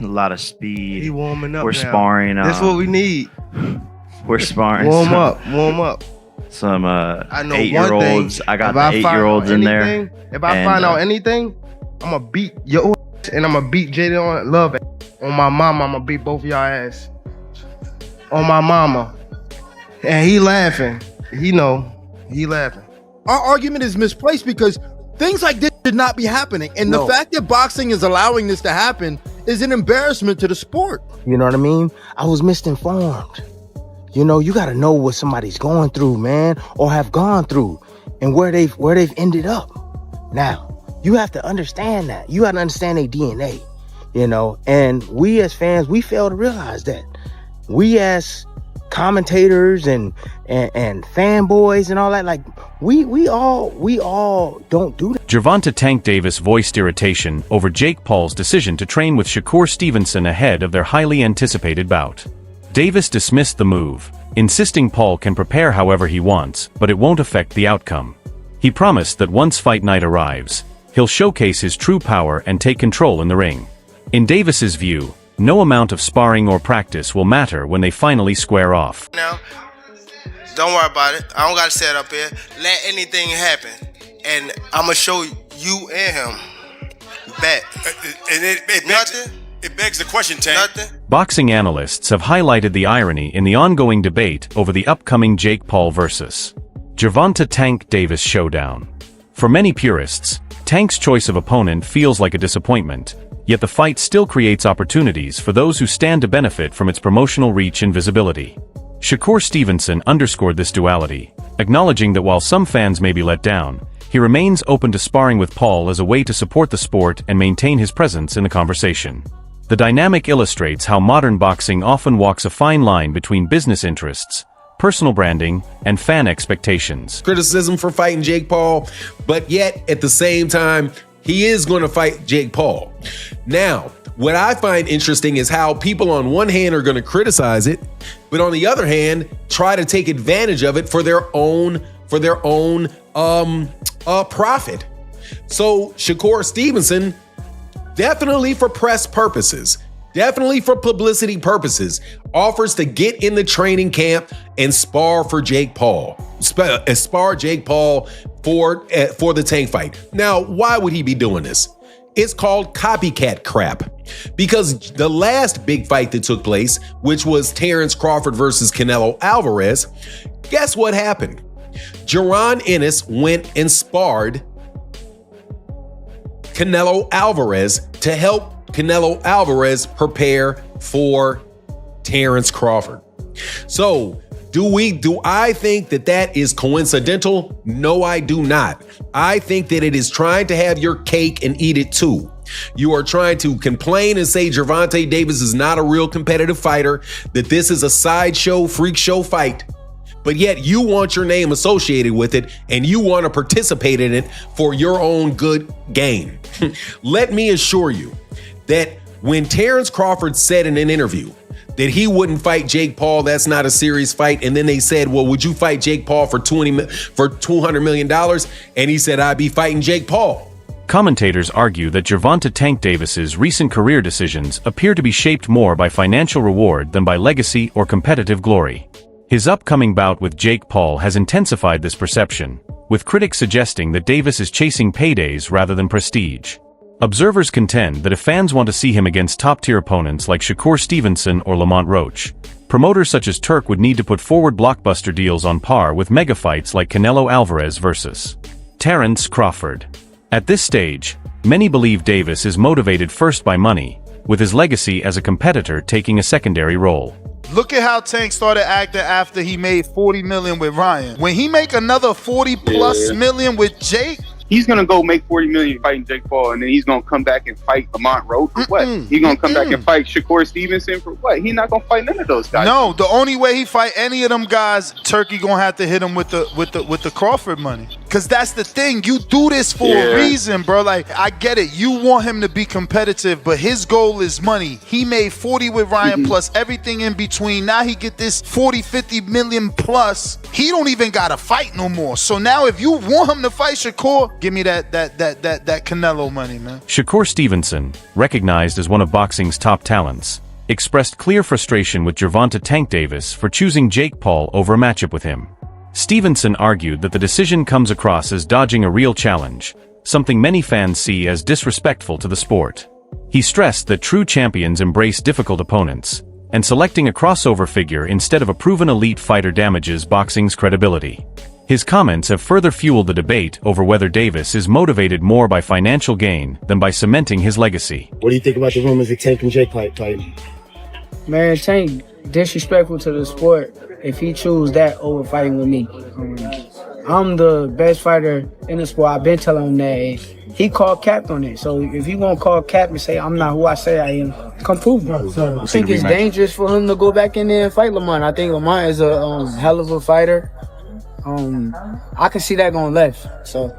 A lot of speed. He warming up. We're now. sparring. That's what we need. We're sparring. Warm up. Warm up. Some I know 8-year-olds. I got the 8-year-olds in there. If I find out anything, I'm gonna beat your ass and I'm gonna beat Jaden Love on my mama. I'm gonna beat both of y'all ass on my mama. And he laughing. He know. He laughing. Our argument is misplaced because things like this should not be happening. And the fact that boxing is allowing this to happen is an embarrassment to the sport. You know what I mean? I was misinformed. You know, you got to know what somebody's going through, man, or have gone through and where they've ended up. Now, you have to understand that. You got to understand their DNA, you know, and we as fans, we fail to realize that. We as commentators and fanboys and all that, like we all don't do that. Gervonta TankDavis voiced irritation over Jake Paul's decision to train with Shakur Stevenson ahead of their highly anticipated bout. Davis dismissed the move, insisting Paul can prepare however he wants, but it won't affect the outcome. He promised that once fight night arrives, he'll showcase his true power and take control in the ring. In Davis's view, no amount of sparring or practice will matter when they finally square off. Now, don't worry about it. I don't got to set up here. Let anything happen. And I'm going to show you and him. Bet. It begs the question, Tank. Nothing. Boxing analysts have highlighted the irony in the ongoing debate over the upcoming Jake Paul vs. Gervonta Tank Davis showdown. For many purists, Tank's choice of opponent feels like a disappointment, yet the fight still creates opportunities for those who stand to benefit from its promotional reach and visibility. Shakur Stevenson underscored this duality, acknowledging that while some fans may be let down, he remains open to sparring with Paul as a way to support the sport and maintain his presence in the conversation. The dynamic illustrates how modern boxing often walks a fine line between business interests, personal branding, and fan expectations. Criticism for fighting Jake Paul, but yet at the same time, he is going to fight Jake Paul. Now, what I find interesting is how people on one hand are going to criticize it, but on the other hand, try to take advantage of it for their own profit. So Shakur Stevenson, definitely for press purposes, definitely for publicity purposes, offers to get in the training camp and spar for Jake Paul. Spar Jake Paul for the Tank fight. Now, why would he be doing this? It's called copycat crap. Because the last big fight that took place, which was Terrence Crawford versus Canelo Alvarez, guess what happened? Jaron Ennis went and sparred Canelo Alvarez to help Canelo Alvarez prepare for Terrence Crawford. So, do I think that that is coincidental? No, I do not. I think that it is trying to have your cake and eat it too. You are trying to complain and say Gervonta Davis is not a real competitive fighter, that this is a sideshow, freak show fight, but yet you want your name associated with it and you want to participate in it for your own good gain. Let me assure you that when Terrence Crawford said in an interview that he wouldn't fight Jake Paul, that's not a serious fight, and then they said, well, would you fight Jake Paul for $200 million? And he said, I'd be fighting Jake Paul. Commentators argue that Gervonta Tank Davis's recent career decisions appear to be shaped more by financial reward than by legacy or competitive glory. His upcoming bout with Jake Paul has intensified this perception, with critics suggesting that Davis is chasing paydays rather than prestige. Observers contend that if fans want to see him against top-tier opponents like Shakur Stevenson or Lamont Roach, promoters such as Turk would need to put forward blockbuster deals on par with mega fights like Canelo Alvarez versus Terrence Crawford. At this stage, many believe Davis is motivated first by money, with his legacy as a competitor taking a secondary role. Look at how Tank started acting after he made $40 million with Ryan. When he make another 40+ million with Jake, he's gonna go make $40 million fighting Jake Paul, and then he's gonna come back and fight Lamont Roach for what? He's gonna come back and fight Shakur Stevenson for what? He's not gonna fight none of those guys. No, the only way he fight any of them guys, Turkey gonna have to hit him with the Crawford money. Because that's the thing. You do this for a reason, bro. Like, I get it. You want him to be competitive, but his goal is money. He made 40 with Ryan plus everything in between. Now he get this 40, 50 million plus. He don't even got to fight no more. So now if you want him to fight Shakur, give me that Canelo money, man. Shakur Stevenson, recognized as one of boxing's top talents, expressed clear frustration with Gervonta "TankDavis" for choosing Jake Paul over a matchup with him. Stevenson argued that the decision comes across as dodging a real challenge, something many fans see as disrespectful to the sport. He stressed that true champions embrace difficult opponents, and selecting a crossover figure instead of a proven elite fighter damages boxing's credibility. His comments have further fueled the debate over whether Davis is motivated more by financial gain than by cementing his legacy. What do you think about the rumors of Tank and Jake fighting? Man, Tank disrespectful to the sport if he choose that over fighting with me. I'm the best fighter in the sport. I've been telling him that. He called cap on it. So if you gonna call cap and say I'm not who I say I am, come prove it. I think it's dangerous for him to go back in there and fight Lamont. I think Lamont is a hell of a fighter. I can see that going left, so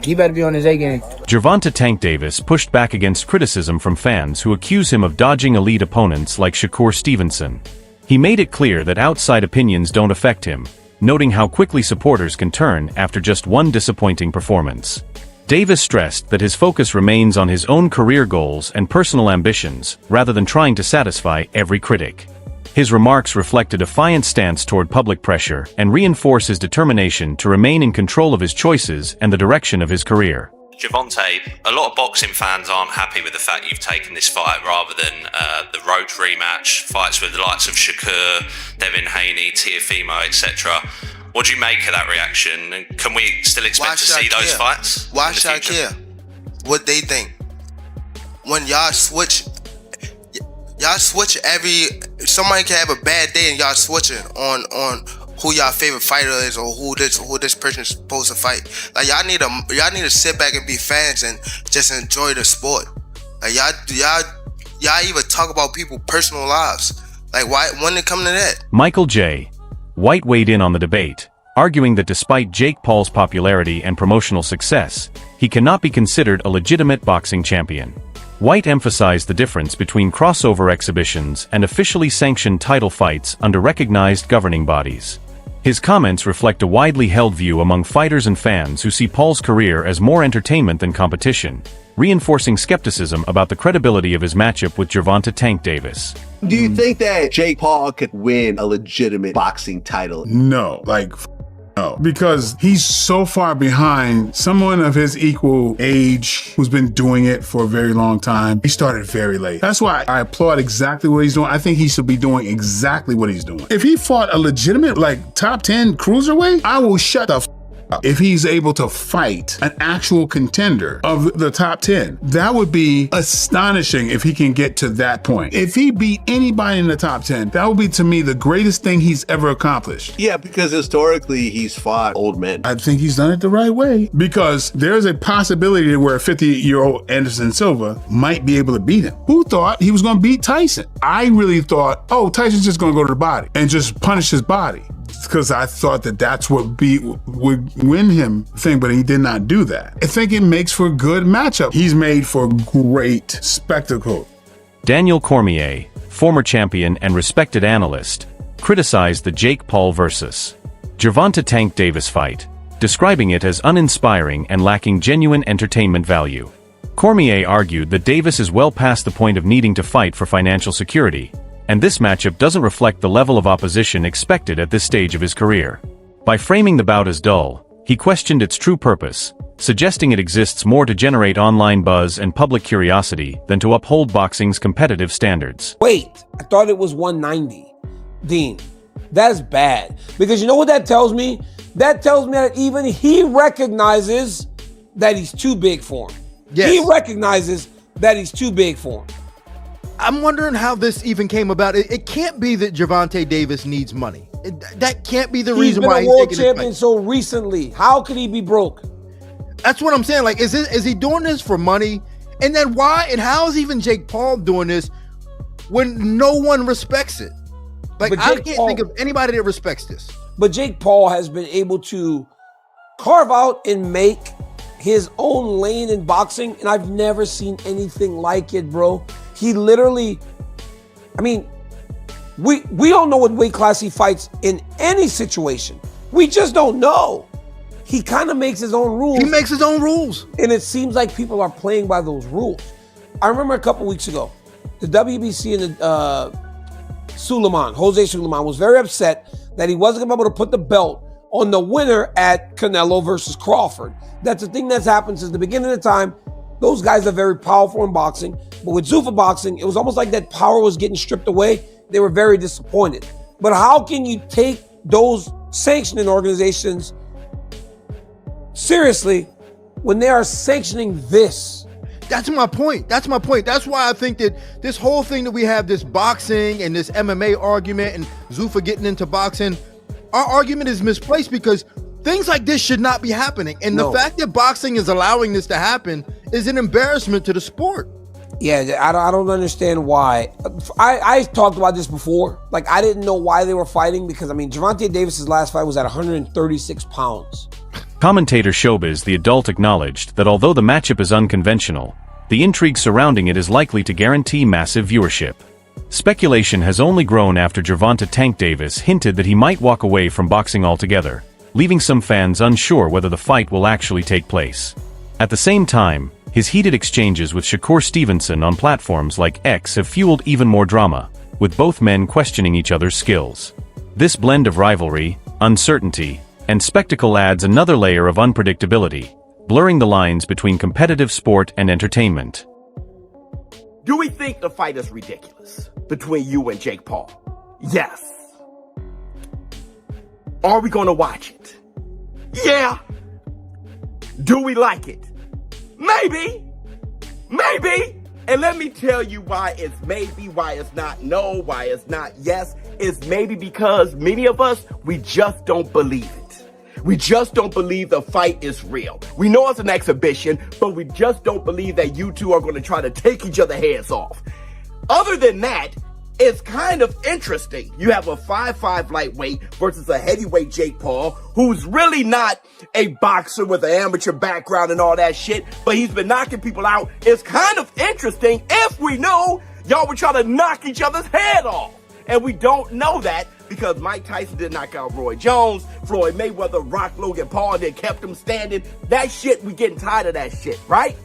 he better be on his A game. Gervonta "TankDavis" pushed back against criticism from fans who accuse him of dodging elite opponents like Shakur Stevenson. He made it clear that outside opinions don't affect him, noting how quickly supporters can turn after just one disappointing performance. Davis stressed that his focus remains on his own career goals and personal ambitions, rather than trying to satisfy every critic. His remarks reflect a defiant stance toward public pressure and reinforce his determination to remain in control of his choices and the direction of his career. Gervonta, a lot of boxing fans aren't happy with the fact you've taken this fight rather than the road rematch, fights with the likes of Shakur, Devin Haney, Teofimo, etc. What do you make of that reaction? And can we still expect to see those fights? Why should I care what they think? When y'all switch somebody can have a bad day and y'all switching on who y'all favorite fighter is or who this person is supposed to fight. Like y'all need to sit back and be fans and just enjoy the sport. Like y'all even talk about people's personal lives. Like why when it come to that? Michael J. White weighed in on the debate, arguing that despite Jake Paul's popularity and promotional success, he cannot be considered a legitimate boxing champion. White emphasized the difference between crossover exhibitions and officially sanctioned title fights under recognized governing bodies. His comments reflect a widely held view among fighters and fans who see Paul's career as more entertainment than competition, reinforcing skepticism about the credibility of his matchup with Gervonta "TankDavis." Do you think that Jake Paul could win a legitimate boxing title? No, no, because he's so far behind someone of his equal age who's been doing it for a very long time. He started very late. That's why I applaud exactly what he's doing. I think he should be doing exactly what he's doing. If he fought a legitimate, top 10 cruiserweight, I will shut the f up. If he's able to fight an actual contender of the top 10, that would be astonishing if he can get to that point. If he beat anybody in the top 10, that would be, to me, the greatest thing he's ever accomplished. Yeah, because historically he's fought old men. I think he's done it the right way, because there's a possibility where a 50-year-old Anderson Silva might be able to beat him. Who thought he was going to beat Tyson? I really thought, oh, Tyson's just going to go to the body and just punish his body, because I thought that that's what would win him thing, but he did not do that. I think it makes for a good matchup. He's made for great spectacle. Daniel Cormier, former champion and respected analyst, criticized the Jake Paul versus Gervonta "TankDavis" fight, describing it as uninspiring and lacking genuine entertainment value. Cormier argued that Davis is well past the point of needing to fight for financial security, and this matchup doesn't reflect the level of opposition expected at this stage of his career. By framing the bout as dull, he questioned its true purpose, suggesting it exists more to generate online buzz and public curiosity than to uphold boxing's competitive standards. Wait, I thought it was 190. Dean, that's bad. Because you know what that tells me? That tells me that even he recognizes that he's too big for him. Yes. He recognizes that he's too big for him. I'm wondering how this even came about. It can't be that Gervonta Davis needs money. That can't be the reason why he's been a world champion so recently. How could he be broke? That's what I'm saying. Like, is he doing this for money? And then why and how is even Jake Paul doing this when no one respects it? Like, I can't think of anybody that respects this. But Jake Paul has been able to carve out and make his own lane in boxing, and I've never seen anything like it, bro. He literally, I mean, we don't know what weight class he fights in any situation. We just don't know. He kind of makes his own rules. He makes his own rules. And it seems like people are playing by those rules. I remember a couple weeks ago, the WBC and Jose Suleiman was very upset that he wasn't going to be able to put the belt on the winner at Canelo versus Crawford. That's a thing that's happened since the beginning of the time. Those guys are very powerful in boxing. But with Zuffa boxing, it was almost like that power was getting stripped away. They were very disappointed. But how can you take those sanctioning organizations seriously when they are sanctioning this? That's my point. That's my point. That's why I think that this whole thing that we have, this boxing and this MMA argument and Zuffa getting into boxing, our argument is misplaced because things like this should not be happening. And the fact that boxing is allowing this to happen is an embarrassment to the sport. Yeah, I don't understand why. I talked about this before. Like, I didn't know why they were fighting because, I mean, Gervonta Davis's last fight was at 136 pounds. Commentator Showbiz the Adult acknowledged that although the matchup is unconventional, the intrigue surrounding it is likely to guarantee massive viewership. Speculation has only grown after Gervonta TankDavis hinted that he might walk away from boxing altogether, leaving some fans unsure whether the fight will actually take place. At the same time, his heated exchanges with Shakur Stevenson on platforms like X have fueled even more drama, with both men questioning each other's skills. This blend of rivalry, uncertainty, and spectacle adds another layer of unpredictability, blurring the lines between competitive sport and entertainment. Do we think the fight is ridiculous between you and Jake Paul? Yes. Are we going to watch it? Yeah. Do we like it? Maybe. Maybe. And let me tell you why it's maybe, why it's not no, why it's not yes. It's maybe because many of us, we just don't believe it. We just don't believe the fight is real. We know it's an exhibition, but we just don't believe that you two are going to try to take each other's heads off. Other than that, it's kind of interesting. You have a 5'5" lightweight versus a heavyweight Jake Paul, who's really not a boxer with an amateur background and all that shit, but he's been knocking people out. It's kind of interesting if we know y'all were trying to knock each other's head off. And we don't know that because Mike Tyson did knock out Roy Jones, Floyd Mayweather, Rock Logan Paul did, kept him standing. That shit, we getting tired of that shit, right?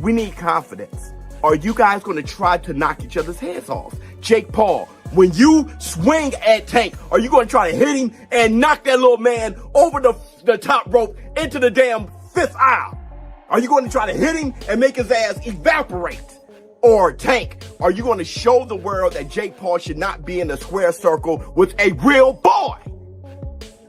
We need confidence. Are you guys going to try to knock each other's heads off? Jake Paul, when you swing at Tank, are you going to try to hit him and knock that little man over the top rope into the damn fifth aisle? Are you going to try to hit him and make his ass evaporate? Or Tank, are you going to show the world that Jake Paul should not be in the square circle with a real boy?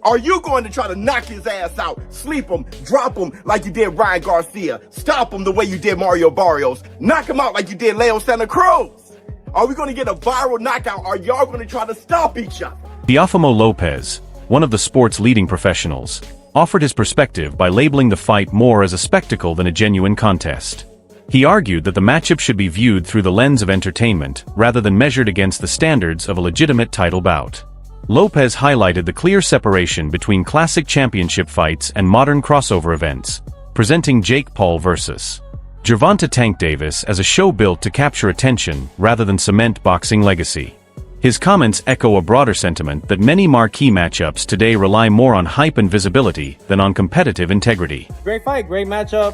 Are you going to try to knock his ass out, sleep him, drop him like you did Ryan Garcia, stop him the way you did Mario Barrios, knock him out like you did Leo Santa Cruz? Are we going to get a viral knockout? Are y'all going to try to stop each other? Teofimo Lopez, one of the sport's leading professionals, offered his perspective by labeling the fight more as a spectacle than a genuine contest. He argued that the matchup should be viewed through the lens of entertainment rather than measured against the standards of a legitimate title bout. Lopez highlighted the clear separation between classic championship fights and modern crossover events, presenting Jake Paul vs. Gervonta TankDavis as a show built to capture attention rather than cement boxing legacy. His comments echo a broader sentiment that many marquee matchups today rely more on hype and visibility than on competitive integrity. Great fight, great matchup.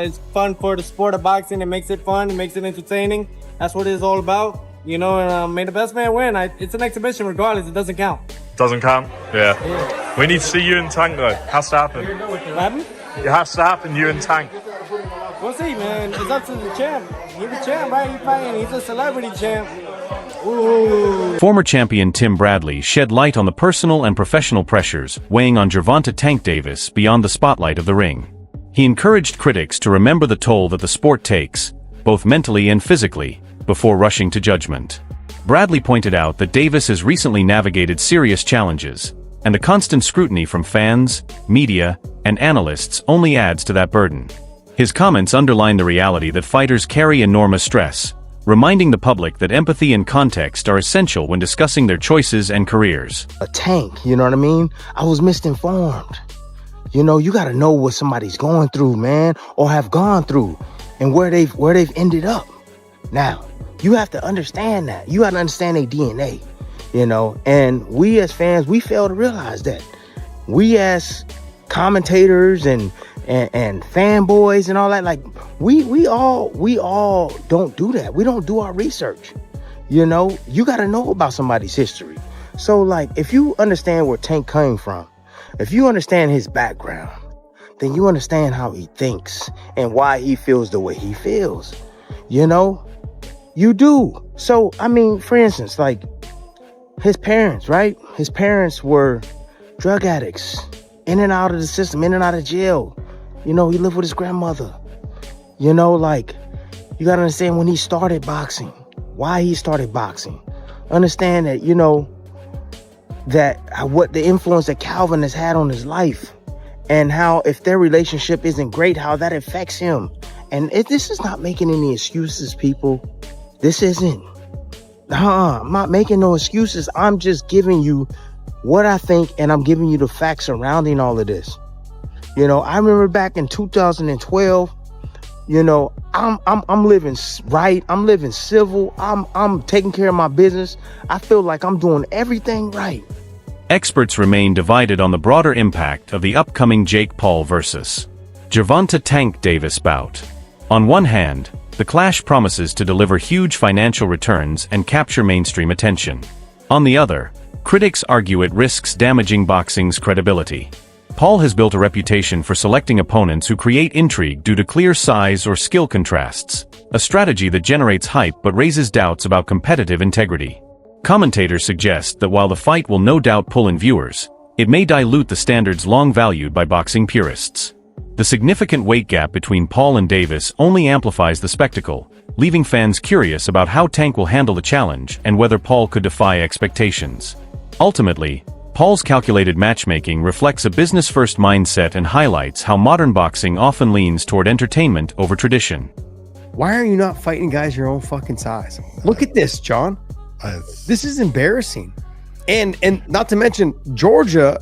It's fun for the sport of boxing. It makes it fun, it makes it entertaining. That's what it's all about. You know, and may the best man win. It's an exhibition regardless, it doesn't count. Doesn't count? Yeah. We need to see you and Tank though. Has to happen. What happened? It has to happen, you and Tank. We'll see, man. It's up to the champ. He's the champ, right? He's fighting. He's a celebrity champ. Ooh. Former champion Tim Bradley shed light on the personal and professional pressures weighing on Gervonta TankDavis beyond the spotlight of the ring. He encouraged critics to remember the toll that the sport takes, both mentally and physically, before rushing to judgment. Bradley pointed out that Davis has recently navigated serious challenges, and the constant scrutiny from fans, media, and analysts only adds to that burden. His comments underline the reality that fighters carry enormous stress, reminding the public that empathy and context are essential when discussing their choices and careers. A Tank, you know what I mean? I was misinformed. You know, you got to know what somebody's going through, man, or have gone through, and where they've ended up. Now, you have to understand that. You got to understand their DNA, you know. And we as fans, we fail to realize that. We as commentators and fanboys and all that, like we all don't do that. We don't do our research. You know, you got to know about somebody's history. So, like, if you understand where Tank came from, if you understand his background, then you understand how he thinks and why he feels the way he feels. You know, you do. So, I mean, for instance, like his parents, right? His parents were drug addicts, in and out of the system, in and out of jail. You know, he lived with his grandmother. You know, like, you got to understand when he started boxing, why he started boxing. Understand that, you know, that what the influence that Calvin has had on his life, and how if their relationship isn't great, how that affects him. And this is not making any excuses, people. This isn't. I'm not making no excuses. I'm just giving you what I think, and I'm giving you the facts surrounding all of this. You know, I remember back in 2012, you know, I'm living right. I'm living civil. I'm taking care of my business. I feel like I'm doing everything right. Experts remain divided on the broader impact of the upcoming Jake Paul versus Gervonta Tank Davis bout. On one hand, the clash promises to deliver huge financial returns and capture mainstream attention. On the other, critics argue it risks damaging boxing's credibility. Paul has built a reputation for selecting opponents who create intrigue due to clear size or skill contrasts, a strategy that generates hype but raises doubts about competitive integrity. Commentators suggest that while the fight will no doubt pull in viewers, it may dilute the standards long valued by boxing purists. The significant weight gap between Paul and Davis only amplifies the spectacle, leaving fans curious about how Tank will handle the challenge and whether Paul could defy expectations. Ultimately, Paul's calculated matchmaking reflects a business-first mindset and highlights how modern boxing often leans toward entertainment over tradition. Why are you not fighting guys your own fucking size? Look at this, John. This is embarrassing. And not to mention, Georgia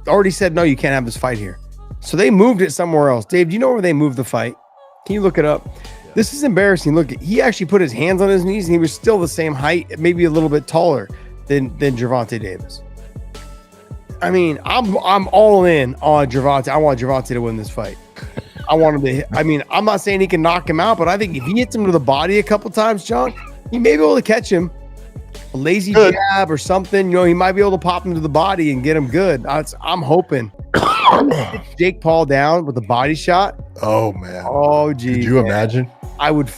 already said, no, you can't have this fight here. So they moved it somewhere else. Dave, do you know where they moved the fight? Can you look it up? This is embarrassing. Look, he actually put his hands on his knees and he was still the same height, maybe a little bit taller than Gervonta Davis. I mean, I'm all in on Gervonta. I want Gervonta to win this fight. I want him to hit. I mean, I'm not saying he can knock him out, but I think if he hits him to the body a couple times, John, he may be able to catch him. A lazy jab or something, you know, he might be able to pop him to the body and get him good. I'm hoping. Jake Paul down with a body shot. Oh man. Oh geez. Could you imagine? I would.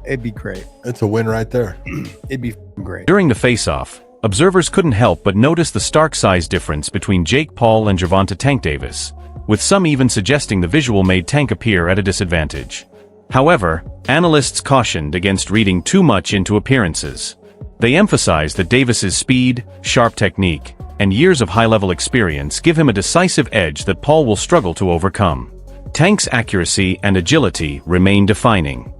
It'd be great. It's a win right there. It'd be great. During the face-off, observers couldn't help but notice the stark size difference between Jake Paul and Gervonta Tank Davis, with some even suggesting the visual made Tank appear at a disadvantage. However, analysts cautioned against reading too much into appearances. They emphasized that Davis's speed, sharp technique, and years of high-level experience give him a decisive edge that Paul will struggle to overcome. Tank's accuracy and agility remain defining.